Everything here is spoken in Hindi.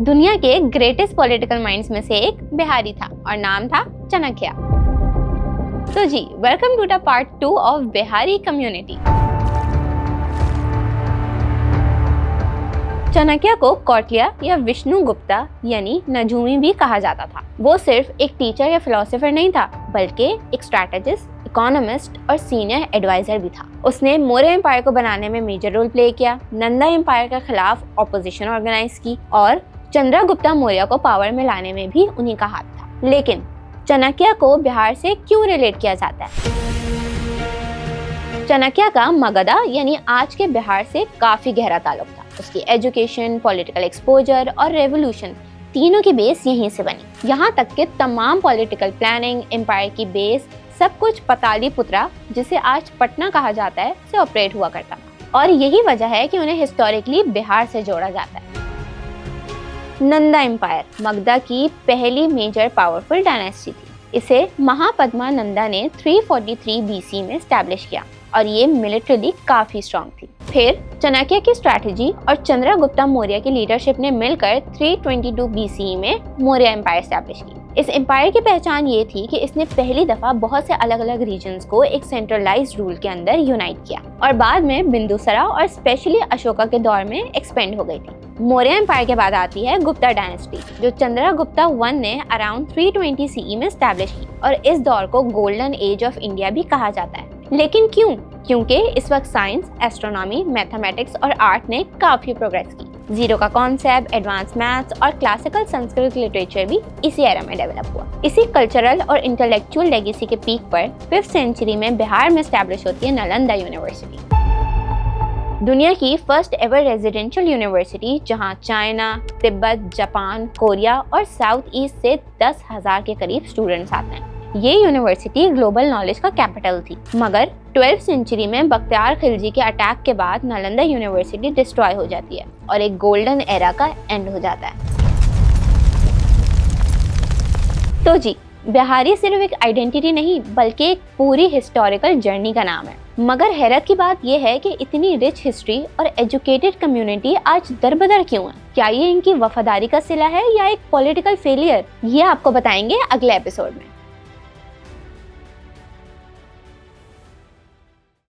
दुनिया के ग्रेटेस्ट पॉलिटिकल माइंड्स में से एक बिहारी था और नाम था चाणक्य। तो जी, welcome to the part 2 of Bihari community. Chanakya को कौटिल्य या विष्णुगुप्ता यानी नजूमी भी कहा जाता था। वो सिर्फ एक टीचर या फिलोसोफर नहीं था, बल्कि एक स्ट्रैटेजिस्ट, इकोनॉमिस्ट और सीनियर एडवाइजर भी था। उसने मौर्य एम्पायर को बनाने में मेजर रोल प्ले किया, नंदा एम्पायर के खिलाफ ऑपोजिशन ऑर्गेनाइज की और चंद्रगुप्ता मौर्य को पावर में लाने में भी उन्हीं का हाथ था। लेकिन चाणक्य को बिहार से क्यों रिलेट किया जाता है? चाणक्य का मगधा यानी आज के बिहार से काफी गहरा ताल्लुक था। उसकी एजुकेशन, पॉलिटिकल एक्सपोजर और रेवोल्यूशन तीनों की बेस यहीं से बनी। यहाँ तक कि तमाम पॉलिटिकल प्लानिंग, एम्पायर की बेस, सब कुछ पाटलिपुत्रा, जिसे आज पटना कहा जाता है, से ऑपरेट हुआ करता था। और यही वजह है कि उन्हें हिस्टोरिकली बिहार से जोड़ा जाता है। नंदा एम्पायर मगधा की पहली मेजर पावरफुल डायनेस्टी थी। इसे महापद्मा नंदा ने 343 BC में स्टैब्लिश किया और ये मिलिट्रीली काफी स्ट्रॉन्ग थी। फिर चाणक्य की स्ट्रैटेजी और चंद्रगुप्ता मौर्य की लीडरशिप ने मिलकर 322 BCE में मौर्य एम्पायर स्टैब्लिश की। इस एम्पायर की पहचान ये थी कि इसने पहली दफा बहुत से अलग अलग रीजन्स को एक सेंट्रलाइज्ड रूल के अंदर यूनाइट किया और बाद में बिंदुसरा और स्पेशली अशोका के दौर में एक्सपेंड हो गई थी। मौर्य एम्पायर के बाद आती है गुप्ता डायनेस्टी, जो चंद्रगुप्ता 1 ने अराउंड 320 CE में स्टैब्लिश की और इस दौर को गोल्डन एज ऑफ इंडिया भी कहा जाता है। लेकिन क्यों? क्योंकि इस वक्त साइंस, एस्ट्रोनॉमी, मैथमेटिक्स और आर्ट ने काफी प्रोग्रेस की। जीरो का कॉन्सेप्ट, एडवांस मैथ्स और क्लासिकल संस्कृत लिटरेचर भी इसी एरा में डेवलप हुआ। इसी कल्चरल और इंटेलेक्चुअल लेगेसी के पीक पर 5th सेंचुरी में बिहार में स्टैब्लिश होती है नालंदा यूनिवर्सिटी, दुनिया की फर्स्ट एवर रेजिडेंशियल यूनिवर्सिटी, जहां चाइना, तिब्बत, जापान, कोरिया और साउथ ईस्ट से 10,000 के करीब स्टूडेंट्स आते हैं। ये यूनिवर्सिटी ग्लोबल नॉलेज का कैपिटल थी, मगर 12th सेंचुरी में बख्तियार खिलजी के अटैक के बाद नालंदा यूनिवर्सिटी डिस्ट्रॉय हो जाती है और एक गोल्डन एरा का एंड हो जाता है। तो जी, बिहारी सिर्फ एक आइडेंटिटी नहीं, बल्कि एक पूरी हिस्टोरिकल जर्नी का नाम है। मगर हैरत की बात यह है कि इतनी रिच हिस्ट्री और एजुकेटेड कम्युनिटी आज दरबदर क्यों है? क्या ये इनकी वफादारी का सिला है या एक पॉलिटिकल फेलियर? ये आपको बताएंगे अगले एपिसोड में।